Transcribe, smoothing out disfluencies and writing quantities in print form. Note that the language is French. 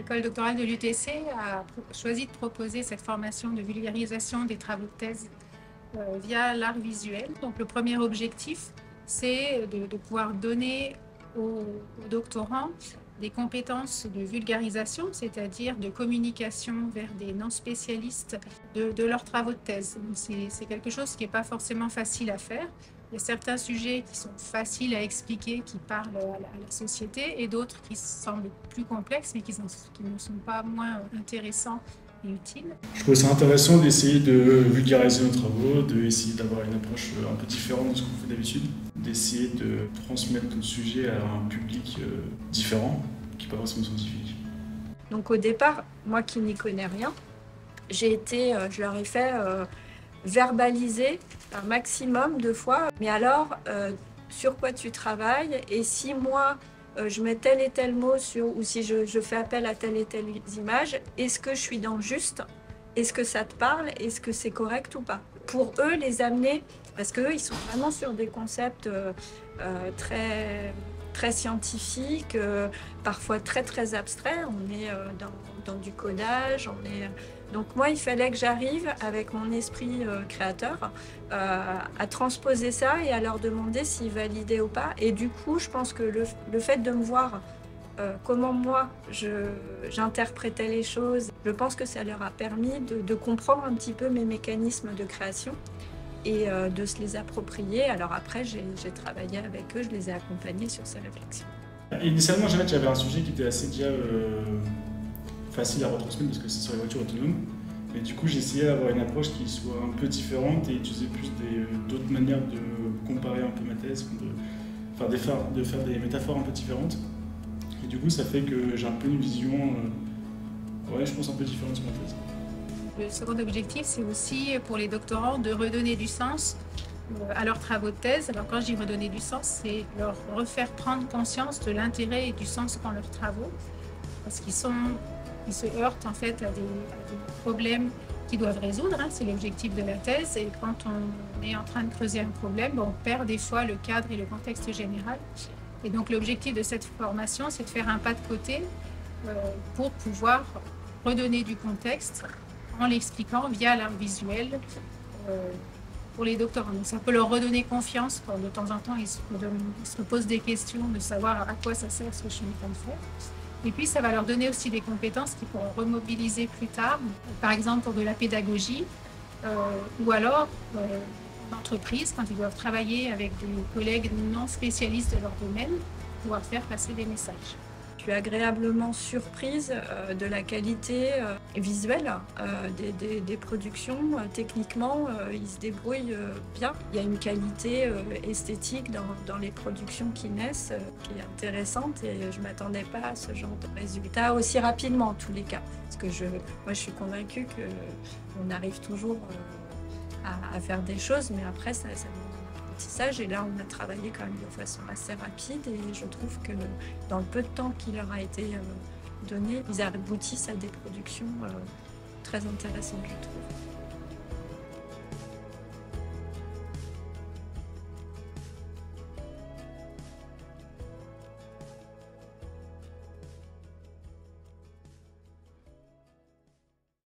L'école doctorale de l'UTC a choisi de proposer cette formation de vulgarisation des travaux de thèse via l'art visuel. Donc le premier objectif, c'est de pouvoir donner aux doctorants des compétences de vulgarisation, c'est-à-dire de communication vers des non-spécialistes de leurs travaux de thèse. C'est quelque chose qui n'est pas forcément facile à faire. Il y a certains sujets qui sont faciles à expliquer, qui parlent à la société, et d'autres qui semblent plus complexes, mais qui ne sont pas moins intéressants et utiles. Je trouve ça intéressant d'essayer de vulgariser nos travaux, d'essayer d'avoir une approche un peu différente de ce qu'on fait d'habitude, d'essayer de transmettre notre sujet à un public différent, qui n'est pas forcément scientifique. Donc au départ, moi qui n'y connais rien, je leur ai fait verbaliser un maximum de fois. Mais alors, sur quoi tu travailles? Et si moi, je mets tel et tel mot ou si je fais appel à telle et telle image, est-ce que je suis dans le juste? Est-ce que ça te parle? Est-ce que c'est correct ou pas? Pour eux, les amener, parce qu'eux, ils sont vraiment sur des concepts très scientifiques, parfois très abstraits. On est dans du codage, donc moi, il fallait que j'arrive avec mon esprit créateur à transposer ça et à leur demander s'ils validaient ou pas. Et du coup, je pense que le fait de me voir comment moi j'interprétais les choses, je pense que ça leur a permis de comprendre un petit peu mes mécanismes de création et de se les approprier. Alors après, j'ai travaillé avec eux, je les ai accompagnés sur ces réflexions. Initialement, j'avais un sujet qui était assez déjà facile à retransmettre parce que c'est sur les voitures autonomes. Et du coup, j'ai essayé d'avoir une approche qui soit un peu différente et utiliser plus d'autres manières de comparer un peu ma thèse, de faire des métaphores un peu différentes. Et du coup, ça fait que j'ai un peu une vision, je pense, un peu différente sur ma thèse. Le second objectif, c'est aussi pour les doctorants de redonner du sens à leurs travaux de thèse. Alors quand je dis redonner du sens, c'est leur refaire prendre conscience de l'intérêt et du sens qu'ont leurs travaux. Parce qu'ils se heurtent en fait à des problèmes qu'ils doivent résoudre. C'est l'objectif de la thèse. Et quand on est en train de creuser un problème, on perd des fois le cadre et le contexte général. Et donc l'objectif de cette formation, c'est de faire un pas de côté pour pouvoir redonner du contexte en l'expliquant via l'art visuel pour les doctorants. Donc ça peut leur redonner confiance quand de temps en temps ils se posent des questions de savoir à quoi ça sert ce que je suis en train de faire. Et puis ça va leur donner aussi des compétences qu'ils pourront remobiliser plus tard, par exemple pour de la pédagogie ou alors en entreprise quand ils doivent travailler avec des collègues non spécialistes de leur domaine, pouvoir faire passer des messages. Je suis agréablement surprise de la qualité visuelle des productions. Techniquement, ils se débrouillent bien. Il y a une qualité esthétique dans les productions qui naissent qui est intéressante et je ne m'attendais pas à ce genre de résultat aussi rapidement en tous les cas. Parce que moi, je suis convaincue qu'on arrive toujours à faire des choses, mais après, ça et là on a travaillé quand même de façon assez rapide et je trouve que dans le peu de temps qui leur a été donné, ils aboutissent à des productions très intéressantes, je trouve.